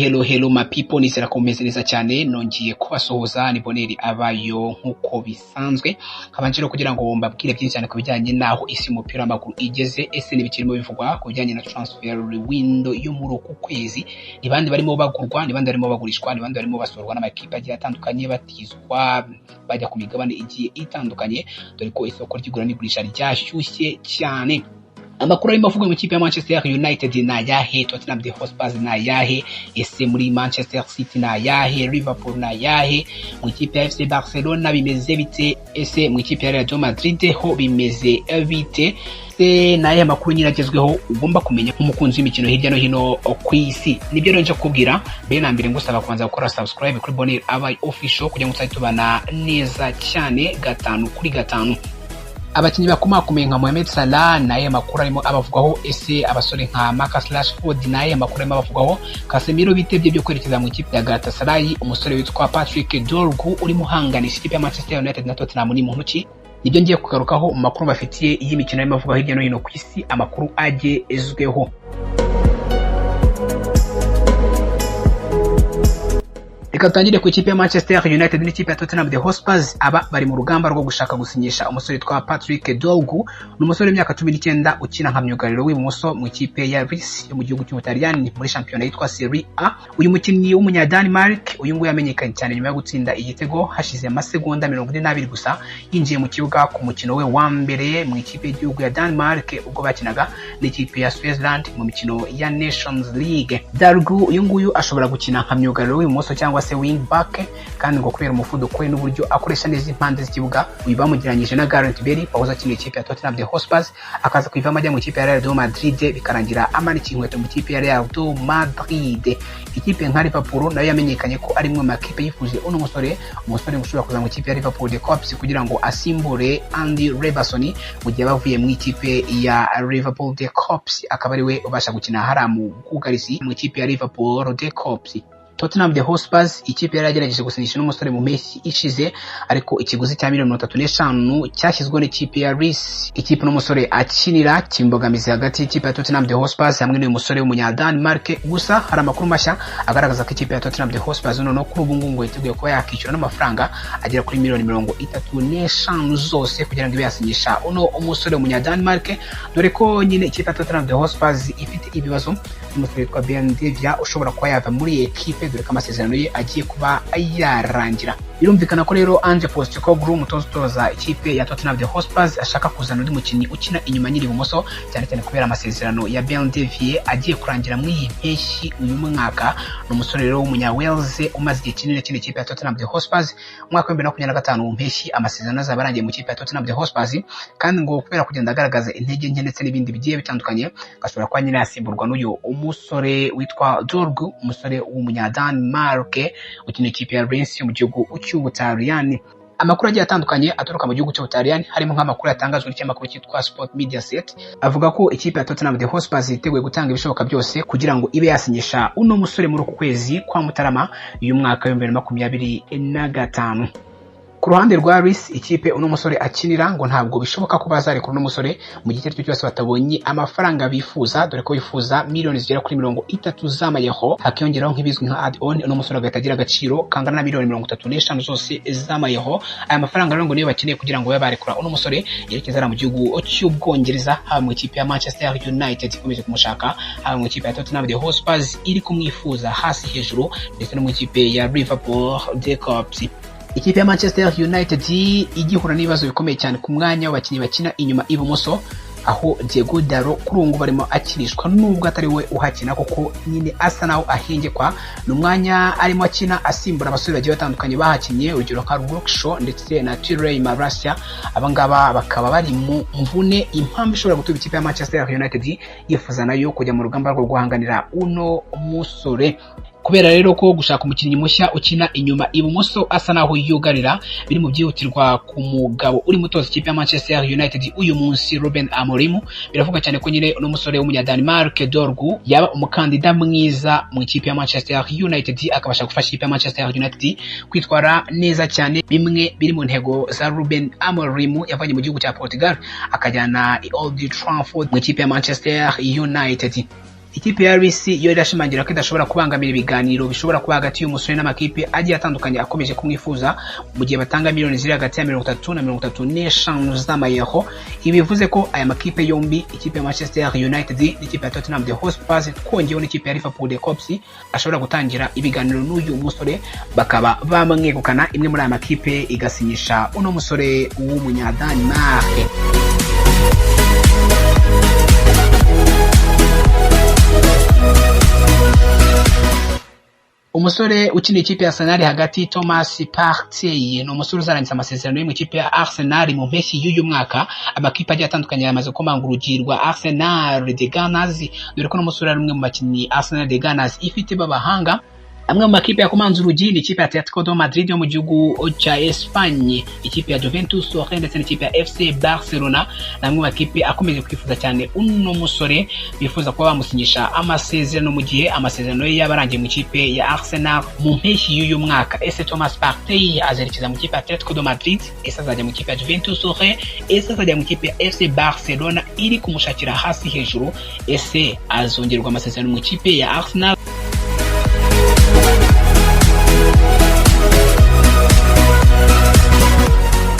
Hello my people, nizera ko mumeze neza cyane. Nongiye kubasohoza ni Bonheur abayo nkuko bisanzwe, kabanje kugira ngo mbabwire byinshi cyane kubijyanye naho isi umupira w'amaguru igeze. Ese ni bikirimo bivugwa kubijyanye na transfer window yo muri uku kwezi, ni bandi barimo bagurwa, ni bandi barimo bagurishwa, ni bandi barimo basorwa n'amakipe agiye atandukanye batizwa bajya ku migabane igiye itandukanye, dore ko isoko ry'igura n'igurisha ryashyushye cyane. Amakuru arimo avuga mu kipe ya Manchester United na yahe, Tottenham Hotspur na yahe, ese muri Manchester City na yahe, Liverpool na yahe, mu kipe ya FC Barcelona bimeze bite, ese mu kipe ya Real Madrid ho bimeze bite? Se naye amakuru nyiragezweho ugomba kumenya nk'umukunzi w'imikino hirya no hino ku isi. Nibyo rero nje kubwira, mbere na mbere ngusaba kubanza gukora subscribe kuri Bonheur abaye official kugira ngo tuzatubana neza cyane 5/5. Abakinyi bakomakomeye nka Mohamed Salah naye amakuru arimo abavugaho, ese abasore nka Marcus Rashford naye amakuru arimo abavugaho, Casemiro bitebye byo kwerekeza mu ikipe ya Galatasaray, umusore witwa Patrick Dorgu urimo hanganisha ikipe ya Manchester United na Tottenham ni muntu ki. Nibyo ngiye kugarukaho mu makuru bafitiye y'imikino arimo avuga hirya no hino ku isi, amakuru agezweho. Reka tangire ku ikipe ya Manchester United n'ikipe ya Tottenham Hotspur. Aba bari mu rugamba rwo gushaka gusinyisha umusore witwa Patrick Dorgu, n'umusore w'imyaka 19 ukina nka myugariro w'ibumoso mu ikipe ya Ris yo mu gihugu cy'Ubutaliyani muri shampiyona yitwa Serie A. Uyu mukinnyi w'umunya Denmark, uyu nguyu yamenyekanye cyane nyuma yo gutsinda igitego hashize amasegonda 42 gusa yinjiye mu kibuga ku mukino we wa mbere mu ikipe y'igihugu ya Denmark ubwo bakinaga n'ikipe ya Switzerland mu mikino ya Nations League. Dorgu uyu nguyu ashobora gukina nka myugariro w'ibumoso cyangwa se wing back, kandi ngo kubera umuvuduko we n'uburyo akoresha neza impande z'ikibuga uyu bamugiranyije na Gareth Bale wahoze akina ikipe ya Tottenham Hotspur akaza kwivamo ajya mu ikipe ya Real Madrid, bikarangira amanikiye inkweto mu ikipe ya Real Madrid. Ikipe nka Liverpool nayo yamenyekanye ko ari imwe mu makipe yifuje uno musore ushobora kuza mu ikipe ya Liverpool Corps kugira ngo asimbure Andy Robertson mu gihe bavuye mu ikipe ya Liverpool Corps, akaba ari we ubasha gukina haramu kugarisi mu ikipe ya Liverpool Corps. Tottenham Hotspur ikipe yaragerageje gusinyisha n'umusore mu Messi ishize, ariko ikiguzi cya $35 cyashyizwe n'ikipe ya Ris. Ikipe n'umusore akinira kimbogamizi hagati y'ikipe ya Tottenham Hotspur hamwe n'uyu musore w'umunya Denmark. Gusa hari amakuru mashya agaragaza ko ikipe ya Tottenham Hotspur noneho kuri ubu ngubu yiteguye kuba yakishyura n'amafaranga agera kuri $35 zose kugira ngo ibe yasinyisha uno umusore w'umunya Denmark, dore ko nyine ikipe ya Tottenham Hotspur ifite ibibazo n'umusore witwa Ben Davies ushobora kuba yava muri ekipe, dore ko amasezerano ye agiye kuba yarangira. Birumvikana ko rero Ange Postecoglou umutoza ikipe ya Tottenham Hotspur ashaka kuzana undi mukinnyi ukina inyuma nyiri ibumoso, cyane cyane kubera amasezerano ya Ben Davies agiye kurangira muri iyi mpeshyi uyu mwaka. N'umusore rero w'umunya Wales umaze igihe kinini akina ikipe ya Tottenham Hotspur. Umwaka wa 2025 mu mpeshyi amasezerano azaba arangiye mu ikipe ya Tottenham Hotspur, kandi ngo kubera kugenda agaragaza intege nke ndetse n'ibindi bigiye bitandukanye gashobora kuba nyine yasimburwa n'uyu umusore witwa Dorgu, umusore w'umunya Denmark ukina ikipe ya Rennes mu gihugu cy'Ubutaliyani. Amakuru agiye atandukanye aturuka mu gihugu cy'Ubutaliyani harimo nk'amakuru yatangajwe n'ikinyamakuru cyitwa Sport Media Set, avuga ko ikipe ya Tottenham Hotspur yiteguye gutanga ibishoboka byose kugira ngo ibe yasinyisha uno musore muri uku kwezi kwa Mutarama uyu mwaka wa 2025. Ku ruhande rwa Ris ikipe uno musore akinira ngo ntabwo bishoboka ko bazarekura uno musore mu gihe cyo cyose batabonye amafaranga bifuza, dore ko bifuza miliyoni zigera kuri 30 z'amayero, hakiyongeraho nk'ibizwi nka add-on uno musore agatagira agaciro kangana na miliyoni 35 zose z'amayero. Aya mafaranga rero ngo niyo bakeneye kugira ngo barekura uno musore yerekeza mu gihugu cy'Ubwongereza, haba mu ikipe ya Manchester United ikomeje kumushaka, haba mu ikipe ya Tottenham Hotspur iri kumwifuza hasi hejuru, ndetse no mu ikipe ya Liverpool Corps. Ikipe ya Manchester United igihura n'ibibazo bikomeye cyane ku mwanya w'abakinnyi bakina inyuma ibumoso, aho Diego Dalot kuri ubu barimo akinishwa nubwo atari we uhakina, kuko nyine asa naho ahingekwa n'umwanya arimo akina asimbura abasore bagiye batandukanye bahakinye, urugero nka Luke Shaw ndetse na Thierry Martial. Abangaba bakaba bari mu mvune, impamvu ishobora gutuma ikipe ya Manchester United yifuza nayo kujya mu rugamba rwo guhanganira uno musore. Kubera rero ko gushaka umukinnyi mushya ukina inyuma ibumoso asa naho yugarira biri mu byihutirwa ku mugabo uri mutoza ikipe ya Manchester United uyu munsi Ruben Amorim, biravuga cyane ko nyine uno musore w'umunya Denmark Dorgu yaba umukandida mwiza mu ikipe ya Manchester United, akabasha gufasha ikipe ya Manchester United kwitwara neza cyane, bimwe biri mu ntego za Ruben Amorim yavanye mu gihugu cya Portugal akajyana Old Trafford mu ikipe ya Manchester United. ikipe ya RC yo irashimangira ko idashobora kubangamira ibiganiro bishobora kuba hagati y'umusore n'amakipe agiye atandukanye akomeje kumwifuza mu gihe batanga miliyoni ziri hagati ya 30 na 35 z'amayero. Ibi bivuze ko aya makipe yombi, ikipe ya Manchester United n'ikipe ya Tottenham Hotspur twongeyeho n'ikipe ya Liverpool Cops, ashobora gutangira ibiganiro n'uyu musore bakaba bamwegukana imwe muri aya makipe igasinyisha uno musore w'umunya-Denmark. Umusore ukina ikipe ya Arsenal hagati Thomas Partey ni umusore uzarangiza amasezerano yo mu ikipe ya Arsenal mu mpeshyi y'uyu mwaka. Amakipe agiye atandukanye yamaze komanga urugi rwa Arsenal de Gunners, dore ko n'umusore ari umwe mu bakinnyi Arsenal de Gunners ifite b'abahanga. Amwe mu makipe yakomanze urugi ni ikipe ya Atletico de Madrid yo mu gihugu cya Espagne, ikipe ya Juventus Turin ndetse n'ikipe ya FC Barcelona. Namwe mu makipe akomeje kwifuza cyane uno musore, bifuza kuba bamusinyisha amasezerano mu gihe amasezerano ye yabarangiye mu ikipe ya Arsenal mu mpeshyi y'uyu mwaka. Ese Thomas Partey azerekeza mu ikipe ya Atletico de Madrid, ese azajya mu ikipe ya Juventus Turin, ese azajya mu ikipe ya FC Barcelona iri kumushakira hasi hejuru, ese azongerwa amasezerano mu ikipe ya Arsenal?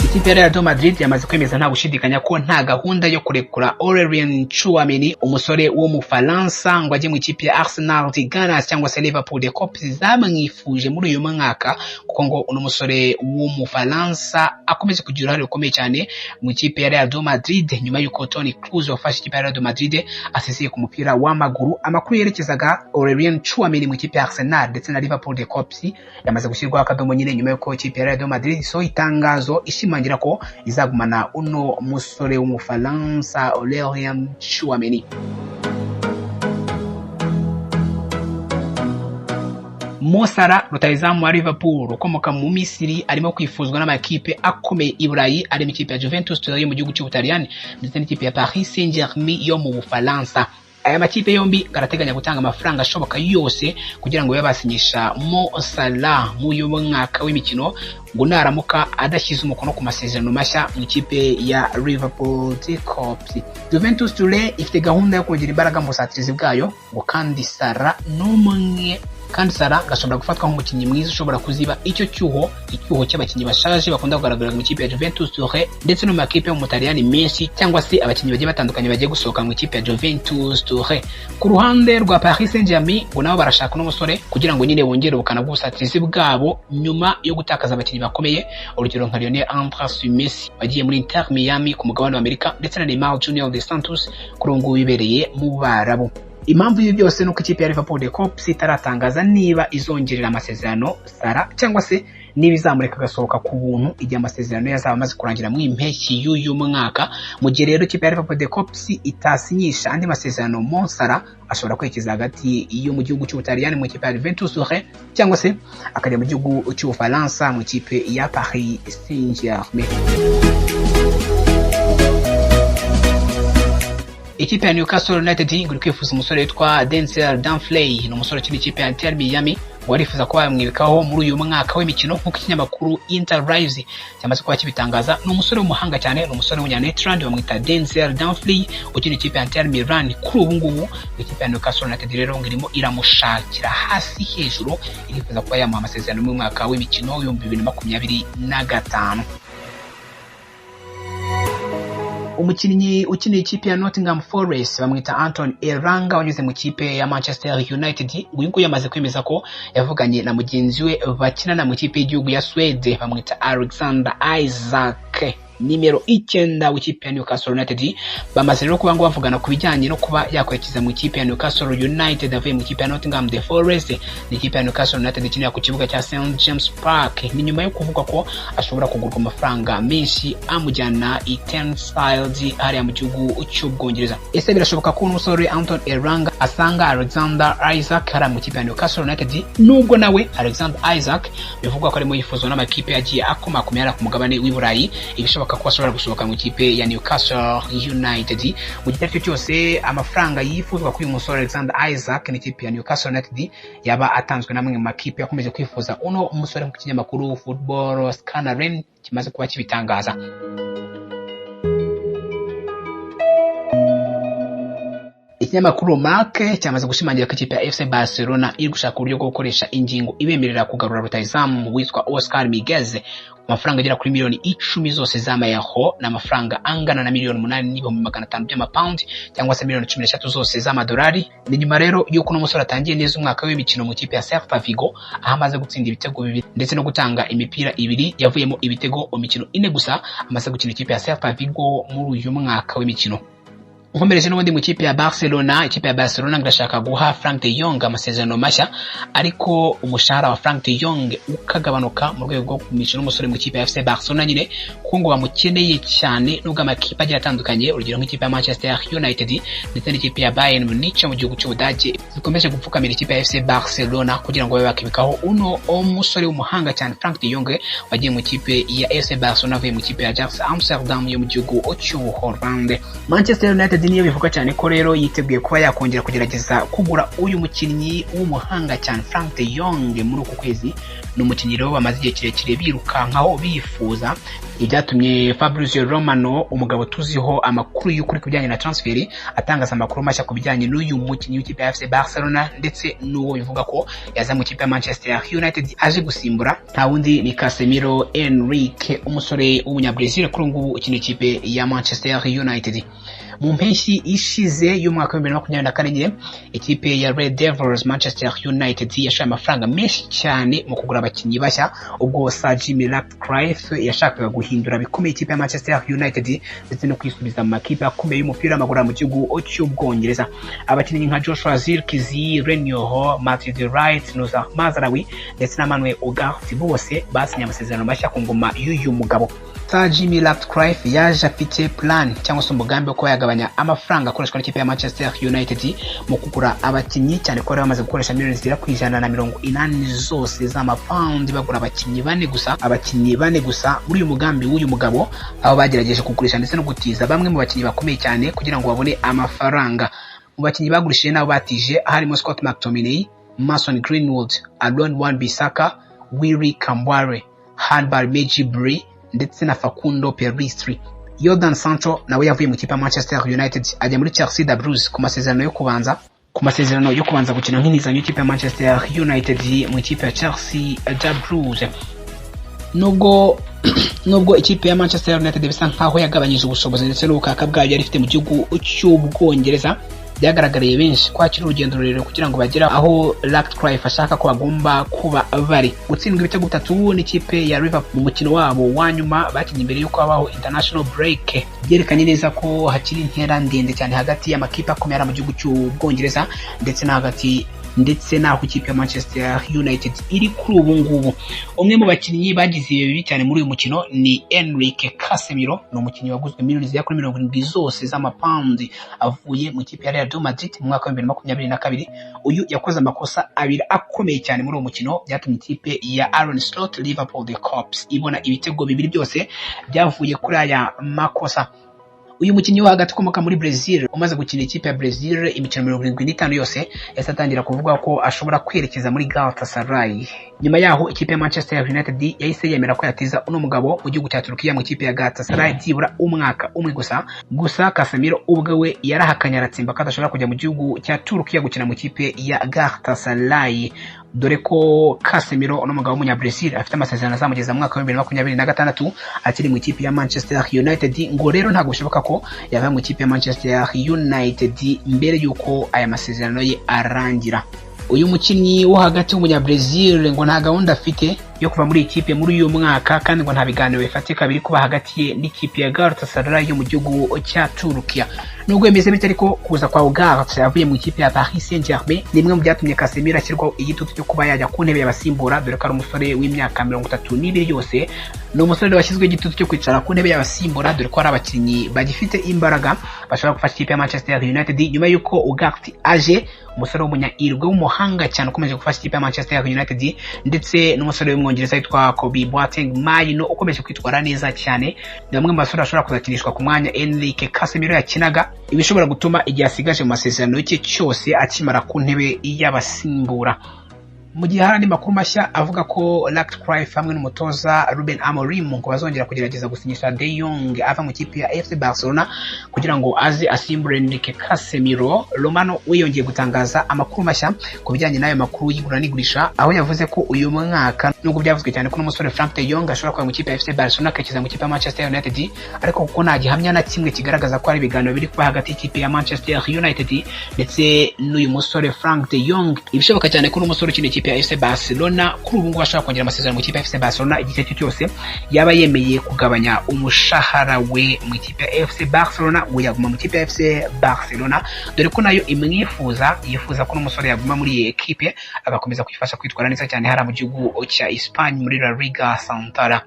Ikipe ya Real Madrid yamaze kwemeza nta gushidikanya ko nta gahunda yo kurekura Aurelien Tchouameni, umusore wo mu Faransa, ngo ajye mu ikipe ya Arsenal de Gunners cyangwa se Liverpool de Cops zamwifuje muri uyu mwaka, kuko ngo uno musore wo mu Faransa akomeje kugira uruhare rukomeye cyane mu ikipe ya Real Madrid nyuma y'uko Toni Kroos wafashe ikipe ya Real Madrid asesiye ku mupira w'amaguru. Amakuru yerekezaga Aurelien Tchouameni mu ikipe ya Arsenal ndetse na Liverpool de Cops yamaze gushyirwaho akadomo nyine nyuma y'uko ikipe ya Real Madrid so itangazo ishimangira ko izagumana uno musore w'umufaransa Aurelien Tchouameni. Mo Salah, rutahizamu wa Liverpool ukomoka mu Misiri, arimo kwifuzwa n'amakipe akomeye i Burayi, ari mu ikipe ya Juventus yo mu gihugu cy'Ubutaliyani ndetse n'ikipe ya Paris Saint-Germain yo mu Bufaransa. Aya makipe yombi garateganya gutanga amafaranga ashoboka yose kugira ngo yabasinyisha Mo Salah mu uyu mwaka w'imikino, ngo naramuka adashyize umukono ku masezerano mashya mu ikipe ya Liverpool Cops. Juventus Turin ifite gahunda yo kongera imbaraga mu busatirizi bwayo, ngo kandi Salah n'umwe kandi Salah gashobora gufatwa nk'umukinnyi mwiza ushobora kuziba icyo cyuho cy'abakinnyi bashaje bakunda kugaragara mu ikipe ya Juventus Turin ndetse no mu makipe yo mu Butaliyani menshi, cyangwa se abakinnyi bagiye batandukanye bagiye gusohoka mu ikipe ya Juventus Turin. Ku ruhande rwa Paris Saint-Germain, ngo nabo barashaka n'umusore kugira ngo nyine bongere ubukana bw'ubusatirizi bwabo nyuma yo gutakaza abakinnyi bakomeye, urugero nka Lionel Andrés Messi wagiye muri Inter Miami ku mugabane wa Amerika ndetse na Neymar Junior dos Santos kuri ubu ngubu wibereye mu Barabu. Impamvu y'ibi byose nuko ikipe ya Liverpool de Cops itaratangaza niba izongerera amasezerano Salah cyangwa se niba izamureka agasohoka ku buntu igihe amasezerano yazaba amaze kurangira mu impeshyi y'uyu mwaka. Mu gihe rero ikipe ya Liverpool de Cops itasinyisha andi masezerano, Mo Salah ashobora kwerekeza hagati yo mu gihugu cy'Ubutaliyani mu ikipe ya Juventus Turin cyangwa se akajya mu gihugu cy'Ubufaransa mu ikipe ya Paris Saint-Germain. Ikipe ya Newcastle United iri kwifuza umusore witwa Denzel Dumfries, ni umusore ukina ikipe ya Inter Miami, warifuza ko bamwibikaho muri uyu mwaka w'imikino nk'uko ikinyamakuru Interrise cyamaze kuba kibitangaza. Ni umusore w'umuhanga cyane, ni umusore w'umunya-Netherland bamwita Denzel Dumfries ukina ikipe ya Inter Milan. Kuri ubu ngubu ikipe ya Newcastle United rero ngirimo iramushakira hasi hejuru, irifuza kuba yamuha amasezerano mu mwaka w'imikino w'2025. Umukinnyi ukina ikipe ya Nottingham Forest bamwita Anton Elanga wanyuze mu ikipe ya Manchester United, uyu nguyu yamaze kwemeza ko yavuganye na mugenzi we bakinana mu ikipe y'igihugu ya Swede bamwita Alexander Isak, nimero 9 w'ikipe ya Newcastle United. Bamaze rero kuba ngo bavugana ku bijyanye no kuba yakwerekeza mu ikipe ya Newcastle United avuye mu ikipe ya Nottingham Forest. Ni ikipe ya Newcastle United ikinira ku kibuga cya St James Park, ni nyuma yo kuvuga ko ashobora kugurwa amafaranga menshi amujyana i Tyneside hariya mu gihugu cy'Ubwongereza. Ese birashoboka ko umusore Anton Elanga asanga Alexander Isak hariya mu ikipe ya Newcastle United, nubwo nawe Alexander Isak bivugwa ko arimo yifuzwa n'amakipe yagiye akomakomera ku mugabane w'i Burayi, ibishoboka ko ashobora gusohoka mu ikipe ya Newcastle United. Mu gihe cyo cyose amafaranga yifuzwa kuri uyu musore Alexander Isak n'ikipe ya Newcastle United yaba atanzwe namwe mu makipe yakomeje kwifuza uno umusore mu kinyamakuru Football Scanner kimaze kuba kibitangaza. Ikinyamakuru Marca cyamaze gushimangira ko ikipe ya FC Barcelona iri gushaka uburyo bwo gukoresha ingingo ibemerera kugarura rutahizamu witwa Oscar Miguez amafaranga agera kuri miliyoni 10 zose z'amayero n'amafaranga angana na miliyoni 8,500 by'amapaundi cyangwa se miliyoni 13 zose z'amadolari. Ni nyuma rero yuko n'umusore atangiye neza umwaka w'imikino mu kipe ya Celta Vigo aho amaze gutsinda ibitego bibiri ndetse no gutanga imipira ibiri yavuyemo ibitego mu mikino 4 gusa amaze gukina ikipe ya Celta Vigo muri uyu mwaka w'imikino. Nkomereje n'ubundi mu kipe ya Barcelona, ikipe ya Barcelona ngashaka guha Frank de Jong amasezerano mashya ariko umushahara wa Frank de Jong ukagabanuka mu rwego rwo kumisha n'umusore mu kipe ya FC Barcelona nyine kuko ngo bamukeneye cyane nubwo amakipe agira atandukanye urugero nk'ikipe ya Manchester United ndetse n'ikipe ya Bayern Munich mu gihugu cy'Ubudage zikomeje gupfukamira ikipe ya FC Barcelona kugira ngo babe bakibikaho uno umusore w'umuhanga cyane Frank de Jong wagiye mu kipe ya FC Barcelona avuye mu kipe ya Ajax Amsterdam yo mu gihugu cy'Ubuholande. Manchester United niyo bivuga cyane ko rero yiteguye kuba yakongera kugerageza kugura uyu mukinnyi w'umuhanga cyane Frank de Jong muri uku kwezi. N'umukinnyi rero bamaze igihe kirekire birukankaho bifuza ibyatumye Fabrizio Romano umugabo tuziho amakuru y'ukuri kubijyanye na transfer atangaza amakuru mashya kubijyanye n'uyu mukinnyi w'ikipe ya FC Barcelona ndetse n'uwo bivuga ko yaza mu kipe ya Manchester United aje gusimbura nta wundi ni Casemiro Enrique umusore w'umunyabrazil kuri ngubu ukina ikipe ya Manchester United. Mu mpeshyi ishize y'umwaka wa 2024 ikipe ya Red Devils Manchester United yashoye amafaranga menshi cyane mu kugura abakinnyi bashya ubwo Sir Jim Ratcliffe yashakaga guhindura bikomeye ikipe ya Manchester United ndetse no kwisubiza mu makipe akomeye y'umupira w'amaguru mu gihugu cy'Ubwongereza. Abakinnyi nka Joshua Zirkzee, Renio, Matthew De Ligt, Nusa Mazraoui ndetse na Manuel Ugarte bose basinye amasezerano mashya ku ngoma y'uyu mugabo. Sir Jim Ratcliffe yaje afite plan cyangwa se umugambi wo kuba yagabanya amafaranga akoreshwa n'ikipe ya Manchester United mu kugura abakinnyi cyane ko bamaze gukoresha miliyoni zigera ku 180 zose z'amapaundi bagura abakinnyi bane gusa muri uyu mugambi w'uyu mugabo aho bagerageje kugurisha ndetse no gutiza bamwe mu bakinnyi bakomeye cyane kugira ngo babone amafaranga. Mu bakinnyi bagurishije nabo batije harimo Scott McTominay, Mason Greenwood, Aaron Wan-Bissaka, Willy Kambware, Hannibal Mejbri ndetse na Facundo Pellistri. Jordan Sancho nawe yavuye mu kipe ya Manchester United ajya muri Chelsea da Blues ku masezerano yo kubanza gukina nk'inizanyo y'ikipe ya Manchester United mu kipe ya Chelsea da Blues. Nubwo ikipe ya Manchester United bisa nkaho yagabanyije ubushobozi ndetse n'ubukaka bwayo yari ifite mu gihugu cy'Ubwongereza byagaragariye benshi kwakira urugendo rurerure kugira ngo bagere aho Ratcliffe ashaka ko bagomba kuba bari. Gutsindwa ibitego 3 n'ikipe ya Liverpool mu mukino wabo wa nyuma bakinnye imbere yuko habaho international break byerekanye neza ko hakiri intera ndende cyane hagati y'amakipe akomeye mu gihugu cy'Ubwongereza ndetse naho ikipe ya Manchester United iri kuri ubu ngubu. Umwe mu bakinnyi bagize bibi cyane muri uyu mukino ni Enrique Casemiro, ni umukinnyi waguzwe miliyoni zigera kuri 70 zose z'amapaundi avuye mu kipe ya Real Madrid mu mwaka wa 2022. Uyu yakoze amakosa abiri akomeye cyane muri uwo mukino byatumye ikipe ya Arne Slot Liverpool the Cops ibona ibitego bibiri byose byavuye kuri aya makosa. Uyu mukinnyi wa hagati ukomoka muri Brazil umaze gukina ikipe ya Brazil imikino 75 yose yasatangira kuvuga ko ashobora kwerekeza muri Galatasaray. Nyuma yaho ikipe ya Manchester United yahise yemera ko yatiza uno mugabo mu gihugu cya Turkiya mu kipe ya Galatasaray byibura umwaka umwe gusa Casemiro ubwe yarahakanya aratsimba ko adashobora kujya mu gihugu cya Turkiya gukina mu kipe ya Galatasaray dore ko Casemiro uno mugabo w'umunyabrazil afite amasezerano azamugeza mu mwaka wa 2026 akiri mu ikipe ya Manchester United. Ngo rero ntabwo bishoboka ko yava mu ikipe ya Manchester United mbere yuko aya masezerano ye arangira. Uyu mukinnyi wo hagati w'umunyabrazil ngo nta gahunda afite yo kuva muri ikipe muri uyu mwaka kandi ngo nta biganiro bifatika biri kuba hagati ye n'ikipe ya Galatasaray yo mu gihugu cya Turkiya. Nubwo yemeze bitari ko kuza kwa Ugarte yavuye mu ikipe ya Paris Saint-Germain nimwe mu byatumye Casemiro ashyirwaho igitutu cyo kuba yajya ku ntebe y'abasimbura dore ko ari umusore w'imyaka 32 yose. Ni umusore washyizwe igitutu cyo kwicara ku ntebe y'abasimbura dore ko ari abakinnyi bagifite imbaraga bashobora gufasha ikipe ya Manchester United nyuma yuko Ugarte aje, umusore w'umunya-Irwe w'umuhanga cyane ukomeje gufasha ikipe ya Manchester United ndetse n'umusore w'umwongereza yitwa Kobe Boateng Mayino ukomeje kwitwara neza cyane. Ni bamwe mu basore bashobora kuzakinishwa ku mwanya Enrique Casemiro yakinaga ibishobora gutuma igihe asigaje mu masezerano y'iki cyose akimara ku ntebe y'abasimbura. Mu gihe hari andi makuru mashya avuga ko Ratcliffe hamwe n'umutoza Ruben Amorim ngo bazongera kugerageza gusinyisha De Jong ava mu kipe ya FC Barcelona kugira ngo aze asimbure Enrique Casemiro. Romano wiyongeye gutangaza amakuru mashya ku bijyanye n'ayo makuru y'igura n'igurisha, aho yavuze ko uyu mwaka nubwo byavuzwe cyane ko n'umusore Frank De Jong ashobora kuba mu kipe ya FC Barcelona akakiza mu kipe ya Manchester United, ariko kuko nta gihamya na kimwe kigaragaza ko ari ibiganiro biri kuba hagati y'ikipe ya Manchester United ndetse n'uyu musore Frank De Jong, ibishoboka cyane ko n'umusore ukina ikipe ya FC Barcelona kuri ubu ngubu ashobora kongera amasezerano mu kipe ya FC Barcelona igihe cyose yaba yemeye kugabanya umushahara we mu ikipe ya FC Barcelona, we yaguma mu kipe ya FC Barcelona dore ko nayo yifuza ko n'umusore yaguma muri iyi ekipe agakomeza kwifasha kwitwara neza cyane hari mu gihugu cya Espagne muri La Liga Santander.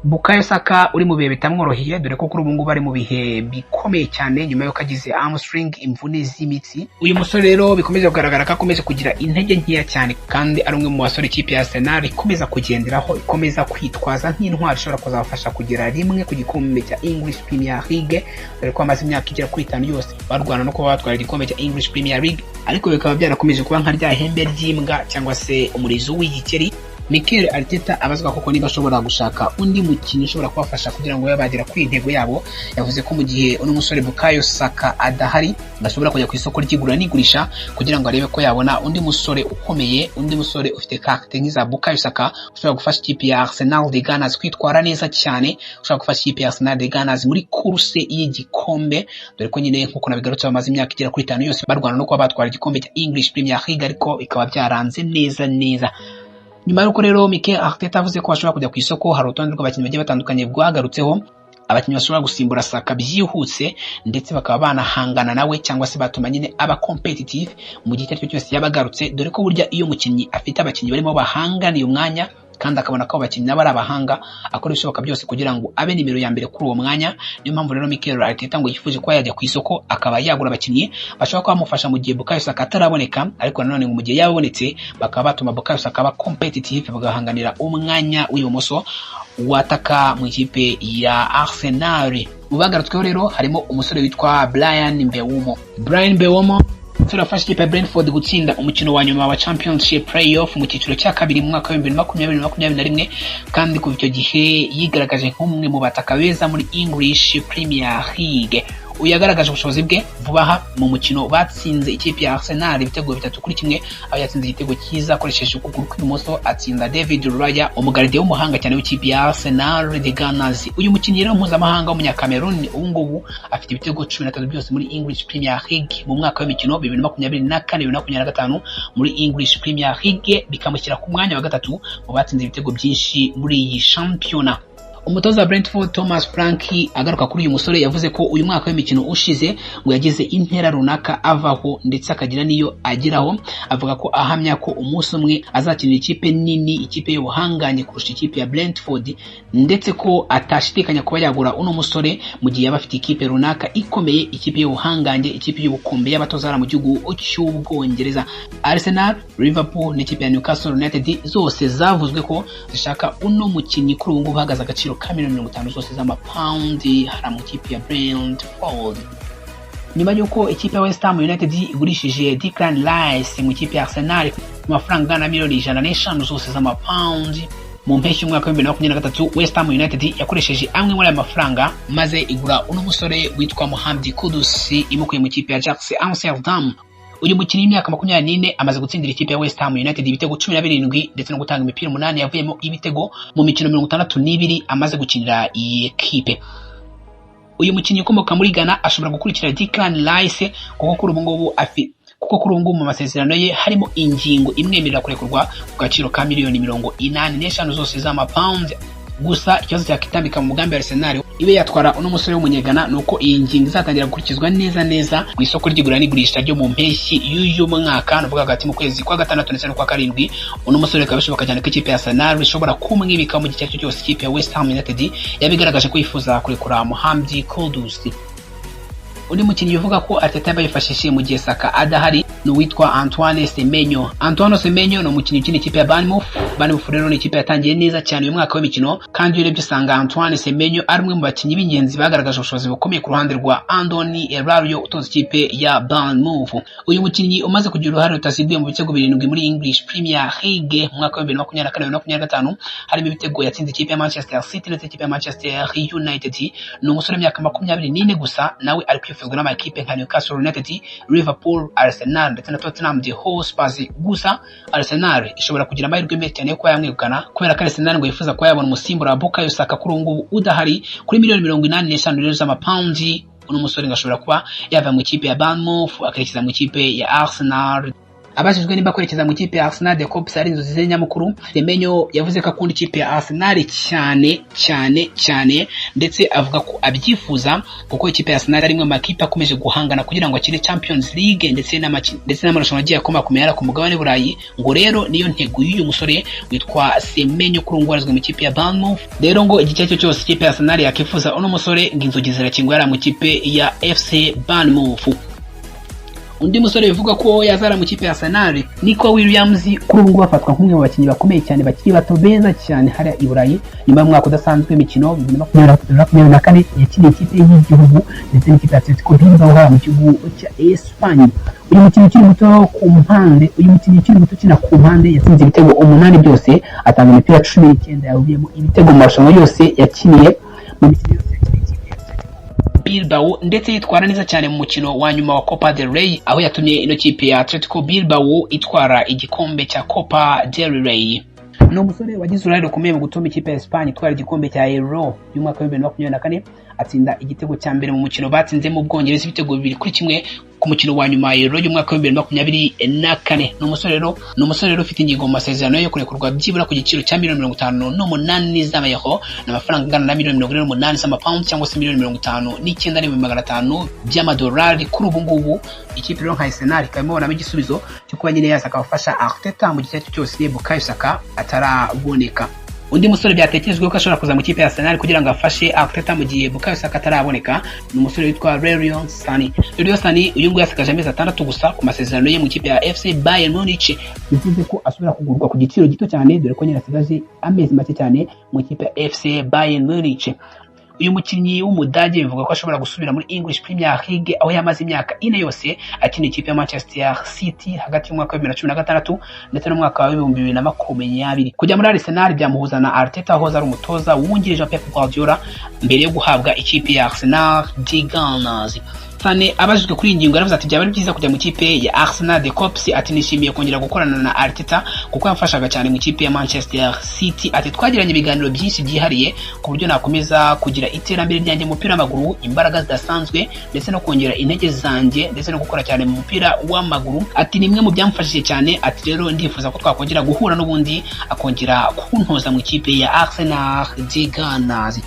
Bukayo Saka uri mu bihe bitamworoheye dore ko kuri ubu ngubu ari mu bihe bikomeye cyane nyuma y'uko agize hamstring, imvune z'imitsi. Uyu musore rero bikomeje kugaragara ko akomeje kugira intege nkeya cyane kandi ari umwe mu basore ikipe ya Arsenal ikomeza kugenderaho, ikomeza kwitwaza nk'intwari ishobora kuzabafasha kugera rimwe ku gikombe cya English Premier League dore ko amaze imyaka igera kuri 5 yose barwana no kuba batwara igikombe cya English Premier League, ariko bikaba byarakomeje kuba nka rya hembe ry'imbwa cyangwa se umurizo w'igikeri. Mikel Arteta abazwa koko niba ashobora gushaka undi mukinnyi ushobora kubafasha kugira ngo bagera ku intego yabo. Yavuze ko mu gihe uno musore Bukayo Saka adahari bashobora kujya ku isoko ry'igura n'igurisha kugira ngo arebe ko yabona undi musore ukomeye, undi musore ufite carte nk'iza Bukayo Saka ushobora gufasha ikipe ya Arsenal de Gunners kwitwara neza cyane, ushobora gufasha ikipe ya Arsenal de Gunners muri course y'igikombe dore ko nyine nkuko nabigarutse bamaze imyaka igera kuri 5 yose barwana no kuba batwara igikombe cya English Premier League ariko bikaba byaranze neza. Nyuma y'uko rero Mikel Arteta avuze ko bashobora kujya ku isoko, hari urutonde rw'abakinnyi bagiye batandukanye bwagarutseho abakinnyi bashobora gusimbura Saka byihuse ndetse bakaba banahangana nawe cyangwa se batuma nyine aba competitive mu gihe cyose cyose yabagarutse, dore ko burya iyo mukinnyi afite abakinnyi barimo bahangana uyu mwanya kandi akabona ko abakinnyi nabo ari abahanga akora ibishoboka byose kugira ngo abe nimero ya mbere kuri uwo mwanya. Niyo mpamvu rero Mikel Arteta ngo yifuje ko yajya ku isoko akaba yagura abakinnyi bashobora kubamufasha mu gihe Bukayo Saka ataraboneka, ariko nanone ngo mu gihe yabonetse bakaba batuma Bukayo Saka aba competitive bagahanganira umwanya w'ibumoso wataka mu ikipe ya Arsenal. Mu bagarutsweho rero harimo umusore witwa Bryan Mbeumo turafasha ikipe ya Brentford gutsinda umukino wa nyuma wa Championship Playoff mu cyiciro cya kabiri mu mwaka wa 2020-2021 kandi kuva icyo gihe yigaragaje nk'umwe mu bataka beza muri English Premier League. Uyagaragaje ubushobozi bwe vuba aha mu mukino batsinze ikipe ya Arsenal ibitego 3-1, aho yatsinze igitego cyiza akoresheje ukuguru kw'ibumoso atsinda David Raya umugaride w'umuhanga cyane w'ikipe ya Arsenal de Gunners. Uyu mukinnyi rero mpuzamahanga w'umunyakameruni ubu ngubu afite ibitego 13 byose muri English Premier League mu mwaka w'imikino 2024-2025 muri English Premier League, bikamushyira ku mwanya wa gatatu mu batsinze ibitego byinshi muri iyi shampiyona. Umutoza wa Brentford Thomas Frank agaruka kuri uyu musore yavuze ko uyu mwaka w'imikino ushize ngo yagize intera runaka avaho ndetse akagira niyo ageraho, avuga ko ahamya ko umunsi umwe azakinira ikipe nini, ikipe y'ubuhanganye kurusha ikipe ya Brentford, ndetse ko atashidikanya kuba yagura uno musore mu gihe yaba afite ikipe runaka ikomeye, ikipe y'ubuhanganye, ikipe y'ubukombe y'abatozara mu gihugu cy'Ubwongereza. Arsenal, Liverpool n'ikipe ya Newcastle United zose zavuzwe ko zishaka uno mukinnyi kuri ubu ngubu uhagaze agaciro ka £50 zose z'amapaundi hara mu kipe ya Brentford. Nyuma y'uko ikipe ya West Ham United igurishije Declan Rice mu kipe ya Arsenal mu mafaranga angana na £105 zose z'amapaundi mu mpeshyi y'umwaka wa 2023, West Ham United yakoresheje amwe muri aya mafaranga maze igura uno musore witwa Mohamed Kudus imukuye mu kipe ya Ajax Amsterdam. Uyu mukinnyi w'imyaka 24 amaze gutsindira ikipe ya West Ham United ibitego 17 ndetse no gutanga imipira 8 yavuyemo ibitego mu mikino 62 amaze gukinira iyi ekipe. Uyu mukinnyi ukomoka muri Ghana ashobora gukurikira Declan Rice kuko kuri ubu ngubu mu masezerano ye harimo ingingo imwemerera kurekurwa ku gaciro ka £85 zose z'amapaundi. Gusa ikibazo cyakitambika mu mugambi wa Arsenal ibe yatwara uno musore w'umunyegana nuko iyi ngingo izatangira gukurikizwa neza ku isoko ry'igura n'igurisha ryo mu mpeshyi y'uyu mwaka, navuga hagati mu kwezi kwa 6 ndetse no kwa 7. Uno musore akaba bishoboka cyane ko ikipe ya Arsenal ishobora kumwibika mu gice cyose ikipe ya West Ham United yabigaragaje ko yifuza kurekura Mohamed Kudus. undi mukinnyi uvuga ko Arteta yabayifashishije mu gihe Saka adahari ni uwitwa Antoine Semenyo. Antoine Semenyo ni umukinnyi ukina ikipe ya Bournemouth. Bournemouth rero ni ikipe yatangiye neza cyane uyu mwaka w'imikino, kandi urebye usanga Antoine Semenyo ari umwe mu bakinnyi b'ingenzi bagaragaje ubushobozi bukomeye ku ruhande rwa Andoni Iraola utoza ikipe ya Bournemouth. Uyu mukinnyi umaze kugira uruhare rutaziguye mu bitego 7 muri English Premier League mu mwaka wa 2024-2025, harimo ibitego yatsinze ikipe ya Manchester City ndetse ikipe ya Manchester United. Ni umusore w'imyaka 24 gusa, nawe ari kwifuzwa n'amakipe nka Newcastle United, Liverpool, Arsenal ndetse na Tottenham Hotspur. Gusa Arsenal ishobora kugira amahirwe menshi cyane yo kuba yamwegukana, kubera ko Arsenal ngo yifuza kuba yabona umusimbura wa Bukayo Saka kuri ubu udahari kuri $85 z'amapaundi. Uno musore ngashobora kuba yava mu ikipe ya Bournemouth akerekeza mu ikipe ya Arsenal. Abajijwe nimba kwerekeza mu ikipe ya Arsenal de Cops ari inzozi ze nyamukuru, Semenyo yavuze ko akunda ikipe ya Arsenal cyane ndetse avuga ko abyifuza kuko ikipe ya Arsenal ari imwe mu makipe akomeje guhangana kugira ngo akine Champions League ndetse n'amarushanwa agiye akomakomeye ku mugabane Burayi. Ngo rero niyo ntego y'uyu musore witwa Semenyo kuri ubu arazwe mu ikipe ya Bournemouth. Rero ngo igice cyo cyose ikipe ya Arsenal yakifuza uno musore ngo inzogi zirakingwa mu ikipe ya FC Bournemouth. Undi musore bivuga ko yazara mu kipe ya Arsenal Nico Williams, kuri ubu ngubu afatwa nk'umwe mu bakinnyi bakomeye cyane bakiri bato beza cyane hariya i Burayi. Nyuma y'umwaka udasanzwe w'imikino 2024 yakiniye ikipe y'igihugu ndetse n'ikipe ya Atletico Bilbao hariya mu gihugu cya Espagne. Uyu mukinnyi ukiri muto ukina ku mpande yatsinze ibitego 8 byose, atanga imipira 19 yavuyemo ibitego mu marushanwa yose yakiniye mu mikino yose Bilbao, ndetse yitwara neza cyane mu mukino wa nyuma wa Copa del Rey, aho yatumye ino kipe ya Atletico Bilbao itwara igikombe cya Copa del Rey. Ni umusore wagize uruhare rukomeye mu gutuma ikipe ya Espagne itwara igikombe cya Euro y'umwaka wa 2024, atsinda igitego cya mbere mu mukino batsinze mu Bwongereza ibitego 2-1 ku mukino wa nyuma Euro y'umwaka wa 2024. Ni umusore rero ufite ingingo mu masezerano yo kurekurwa byibura ku giciro cya $58 z'amayero n'amafaranga angana na $48 z'amapaundi cyangwa se $59,500 by'amadolari. Kuri ubu ngubu ikipe rero nka Arsenal ikaba ibonamo igisubizo cyo kuba nyine yasaka abafasha Arteta mu gihe cyose Bukayo Saka ataraboneka. Undi musore byatekerejwe ko ashobora kuza mu kipe ya Arsenal kugira ngo afashe Arteta mu gihe Bukayo Saka ataraboneka ni umusore witwa Leroy Sané. Leroy Sané uyu nguyu yasakaje amezi 6 gusa ku masezerano ye mu kipe ya FC Bayern Munich, bivuze ko ashobora kugurwa ku giciro gito cyane dore ko nyine asigaje amezi make cyane mu kipe ya FC Bayern Munich. Uyu mukinnyi w'umudage bivuga ko ashobora gusubira muri English Premier League aho yamaze imyaka 4 yose akina ikipe ya Manchester City hagati y'umwaka wa 2016 ndetse n'umwaka wa 2020. Kujya muri Arsenal byamuhuza na Arteta aho ari umutoza wungirije Pep Guardiola mbere yo guhabwa ikipe ya Arsenal de Gunners. Sané abajijwe kuri ingingo yaravuze ati byaba ari byiza kujya mu kipe ya Arsenal de Cops, ati nishimiye kongera gukorana na Arteta kuko yamfashaga cyane mu kipe ya Manchester City, ati twagiranye ibiganiro byinshi byihariye ku buryo nakomeza kugira iterambere ryanjye mu mupira w'amaguru, imbaraga zidasanzwe ndetse no kongera intege zanjye ndetse no gukora cyane mu mupira w'amaguru. Ati nimwe mu byamfashije cyane, ati rero ndifuza ko twakongera guhura n'ubundi akongera kuntoza mu kipe ya Arsenal de Gunners.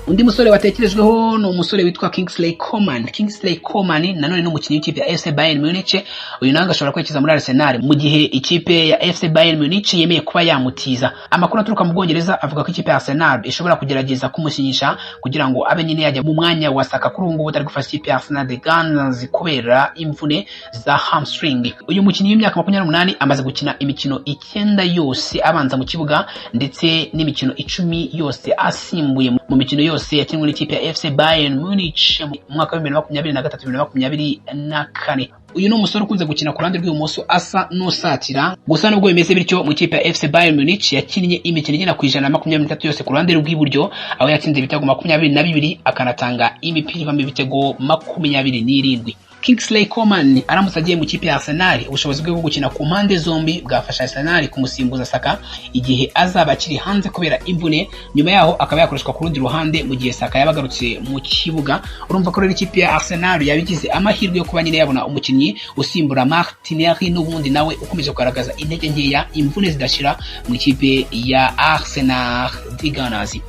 Undi musore watekerejweho ni umusore witwa Kingsley Coman. Kingsley Coman nanone ni umukinnyi w'ikipe ya FC Bayern Munich. Uyu nawe ashobora kwerekeza muri Arsenal mu gihe ikipe ya FC Bayern Munich yemeye kuba yamutiza. Amakuru aturuka mu Bwongereza avuga ko ikipe ya Arsenal ishobora kugerageza kumusinyisha kugira ngo abe nyine yajya mu mwanya wa Saka kuri ubu ngubu atari gufasha ikipe ya Arsenal de Gunners kubera imvune za hamstring. Uyu mukinnyi w'imyaka 28 amaze gukina imikino 9 yose abanza mu kibuga ndetse n'imikino 10 yose asimbuye mu mikino yose yakinwe n'ikipe ya FC Bayern Munich mu mwaka wa 2023-2024. Uyu ni umusore ukunze gukina ku ruhande rw'ibumoso asa n'usatira, gusa nubwo bimeze bityo mu kipe ya FC Bayern Munich yakinnye imikino igera ku 123 yose ku ruhande rw'iburyo, aho yatsinze ibitego 22 akanatanga imipira ivamo ibitego 27. Kingsley Coman aramutse agiye mu kipe ya Arsenal, ubushobozi bwe bwo gukina ku mpande zombi bwafasha Arsenal kumusimbuza Saka igihe azaba akiri hanze kubera imvune, nyuma yaho akaba yakoreshwa ku rundi ruhande mu gihe Saka yabagarutse mu kibuga. Urumva ko rero ikipe ya Arsenal yabigize amahirwe yo kuba nyine yabona umukinnyi usimbura Martinelli n'ubundi nawe ukomeje kugaragaza intege nkeya, imvune zidashira mu ikipe ya Arsenal de Gunners.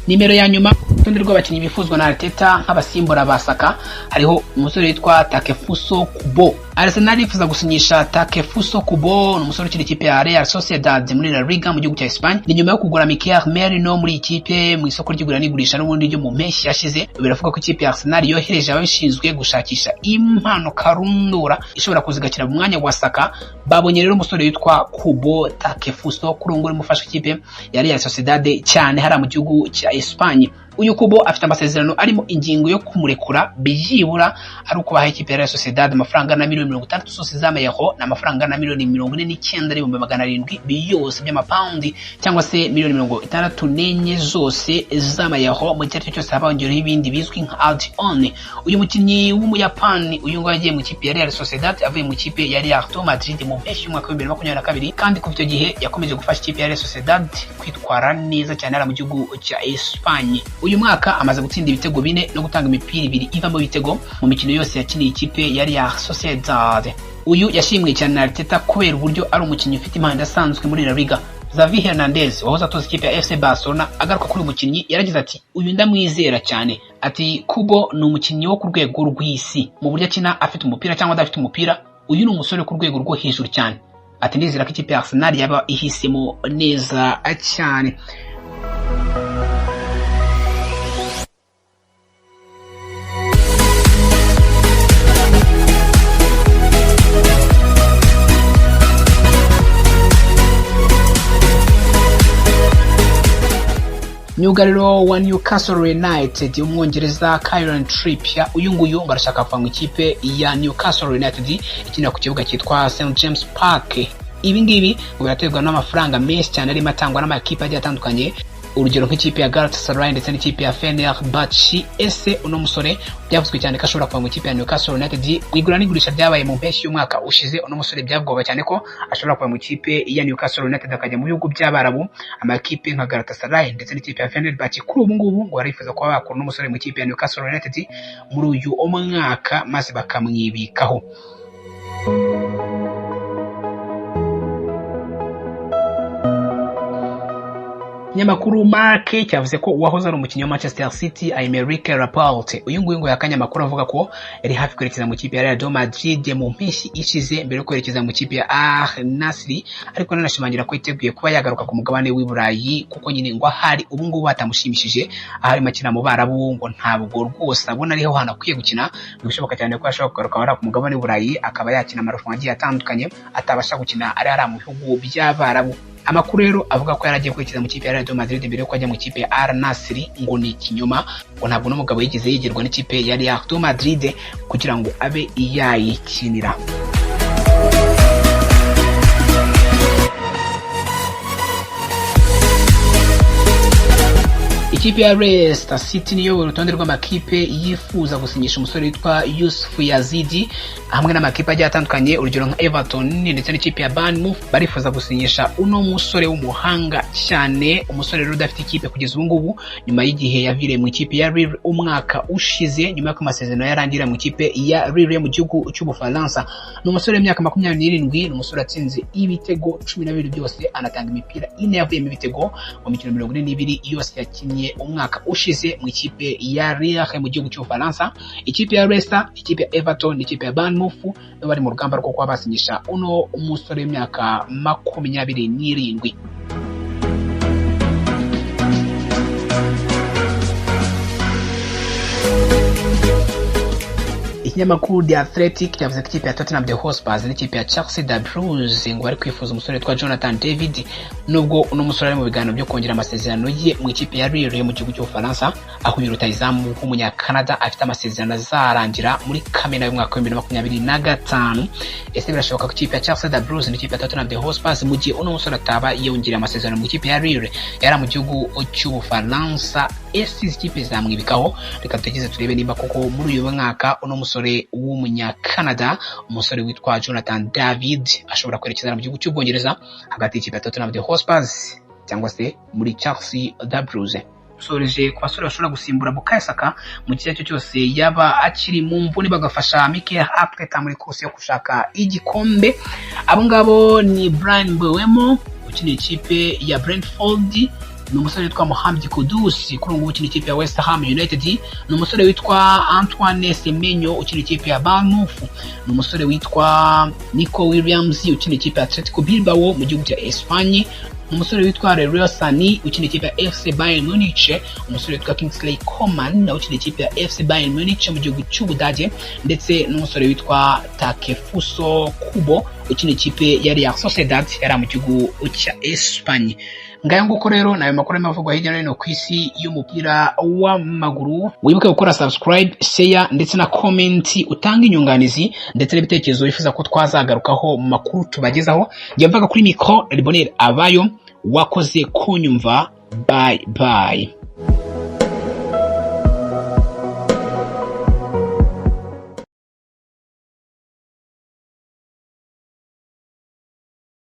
Nimero ya nyuma urutonde rw'abakinnyi bifuzwa na Arteta nk'abasimbura ba Saka hariho umusore witwa Takefuso Kubo. Arsenal yifuza gusinyisha Takefuso Kubo, umusore ukiri ikipe ya Real Sociedad muri La Liga mu gihugu cya Espagne. Ni nyuma yo kugura Mikel Merino muri ikipe mu isoko ry'igura n'igurisha n'ubundi ryo mu mpeshyi yashize. Biravuga ko ikipe ya Arsenal yohereje ababishinzwe gushakisha impano karundura ishobora kuzigakira mu mwanya wa Saka. Babonye rero umusore witwa Kubo Takefuso kurungura umufasha ikipe ya Real Sociedad cyane hari mu gihugu cya Espagne. Uyu Kubo afite amasezerano arimo ingingo yo kumurekura byibura ari uko bahaye ikipe ya Real Sociedad amafaranga na miliyoni 60 zose z'amayero na amafaranga na miliyoni 49,700 byose by'amapaundi cyangwa se miliyoni 64 zose z'amayero mu cyari cyose habongereho ibindi bizwi nka add-on. Uyu mukinnyi w'umuyapani uyu ngo yagiye mu ikipe ya Real Sociedad avuye mu ikipe ya Real Madrid mu mpeshyi y'umwaka wa 2022 kandi kuva icyo gihe yakomeje gufasha ikipe ya Real Sociedad kwitwara neza cyane ari mu gihugu cya Espagne. Uyu mwaka amaze gutsinda ibitego 4 no gutanga imipira 2 ivamo ibitego mu mikino yose yakiniye ikipe ya Real Sociedad. Uyu yashimwe cyane na Arteta kubera uburyo ari umukinnyi ufite impano idasanzwe muri La Liga. Xavi Hernandez wahoze atoza ikipe ya FC Barcelona agaruka kuri umukinnyi yaragize ati uyu ndamwizera cyane, ati Kubo ni umukinnyi wo ku rwego rw'isi mu buryo akina afite umupira cyangwa adafite umupira. Uyu ni umusore ku rwego rwo hejuru cyane, ati ndizera ko ikipe ya Arsenal yaba ihisemo neza cyane. Myugariro wa Newcastle United umwongereza Kieran Trippier uyu nguyu barashaka kuva mu ikipe ya Newcastle United ikinira ku kibuga cyitwa St James Park. Ibi ngibi biraterwa n'amafaranga menshi cyane arimo atangwa n'amakipe agiye atandukanye, urugero nk'ikipe ya Galatasaray ndetse n'ikipe ya Fenerbahce. Ese uno musore byavuzwe cyane ko ashobora kuva mu ikipe ya Newcastle United. Igura n'igurisha ryabaye mu mpeshyi y'umwaka ushize, uno musore byavugwa cyane ko ashobora kuva mu ikipe ya Newcastle United akajya mu bihugu by'Abarabu, amakipe nka Galatasaray ndetse n'ikipe ya Fenerbahce. Kuri ubu ngubu ngo barifuza kuba bakura uno musore mu ikipe ya Newcastle United muri uyu mwaka maze bakamwibikaho. Nyamakuru Marke cyavuze ko uwahoze ari umukinnyi wa Manchester City Aymeric Laporte uyu nguyu ngo yakanya makuru avuga ko yari hafi kwerekeza mu kipe ya Real Madrid mu mpeshyi ishize mbere yo kwerekeza mu kipe ya Al Nassr, ariko nanashimangira ko yiteguye kuba yagaruka ku mugabane w'i Burayi kuko nyine ngo ahari ubu ngubu batamushimishije ahari makina mu Barabu ngo ntabwo rwose abona ariho hana kwiye gukina. Bishoboka cyane ko ashobora kugaruka wara ku mugabane w'i Burayi akaba yakina amarushanwa agiye atandukanye atabasha gukina ari mu bihugu by'Abarabu. Amakuru rero avuga ko yaragiye kwerekeza mu kipe ya Real Madrid mbere yo kujya mu kipe ya Al Nassr ngo ni ikinyoma, ngo ntabwo n'umugabo yigeze yigerwa n'ikipe ya Real Madrid kugira ngo abe yayikinira. Ikipe ya Leicester City niyo urutonde rw'amakipe yifuza gusinyisha umusore witwa Yusuf Yazidi hamwe n'amakipe agiye atandukanye, urugero nka Everton ndetse n'ikipe ya Bournemouth barifuza gusinyisha uno musore w'umuhanga cyane. Umusore rero udafite ikipe kugeza ubu ngubu nyuma y'igihe yaviriye mu ikipe ya Lille umwaka ushize nyuma y'uko amasezerano yarangira mu ikipe ya Lille mu gihugu cy'Ubufaransa. Ni umusore w'imyaka 27, ni umusore atsinze ibitego 12 byose, anatanga imipira 4 yavuyemo ibitego mu mikino 42 yose yakinnye umwaka ushize mu ikipe ya Lille mu gihugu cy'Ubufaransa. Ikipe ya Leicester, ikipe ya Everton n'ikipe ya Bournemouth bari mu rugamba rwo kuba basinyisha uno umusore w'imyaka 27. Ikinyamakuru The Athletic cyavuze ko ikipe ya Tottenham Hotspur n'ikipe ya Chelsea The Blues ngo bari kwifuza umusore witwa Jonathan David, nubwo uno musore ari mu biganiro byo kongera amasezerano ye mu ikipe ya Lille mu gihugu cy'Ubufaransa, aho uyu rutayizamu w'umunyakanáda afite amasezerano azarangira muri Kamena y'umwaka wa 2025. Ese birashoboka ko ikipe ya Chelsea The Blues n'ikipe ya Tottenham Hotspur mu gihe uno musore ataba yongera amasezerano mu ikipe ya Lille yari mu gihugu cy'Ubufaransa, ese ikipe zamwibikaho? Reka tugeze turebe nimba koko muri uyu mwaka uno musore w'umunyakanáda, umusore witwa Jonathan David ashobora kwerekeza mu gihugu cy'Ubwongereza hagati y'ikipe ya Tottenham Hotspur cyangwa se muri Chelsea The Blues. Soreje ku basore bashobora gusimbura Bukayo Saka mu gihe cyo cyose yaba akiri mu mvune bagafasha Mikel Arteta muri course yo gushaka igikombe. Abo ngabo ni Bryan Mbeumo ukinira ikipe ya Brentford, ni umusore witwa Mohamed Kudus kuri ubu ukina ikipe ya West Ham United, ni umusore witwa Antoine Semenyo ukina ikipe ya Bournemouth, ni umusore witwa Nico Williams ukina ikipe ya Atletico Bilbao mu gihugu cya Espagne, umusore witwa Leroy Sani ukina ikipe ya FC Bayern Munich, umusore witwa Kingsley Coman na ukina ikipe ya FC Bayern Munich mu gihugu cy'Ubudage, ndetse n'umusore witwa Takefuso Kubo ukina ikipe ya Real Sociedad yari mu gihugu cya Espagne. Ngaya nguko rero nayo makuru y'amavugwa hirya no hino ku isi y'umupira w'amaguru. Wibuke gukora subscribe, share ndetse na comment, utanga inyunganizi ndetse n'ibitekerezo wifuza ko twazagarukaho mu makuru tubagezaho. Njye mvaga kuri micro Ribonera Abayo, wakoze kunyumva. Bye bye.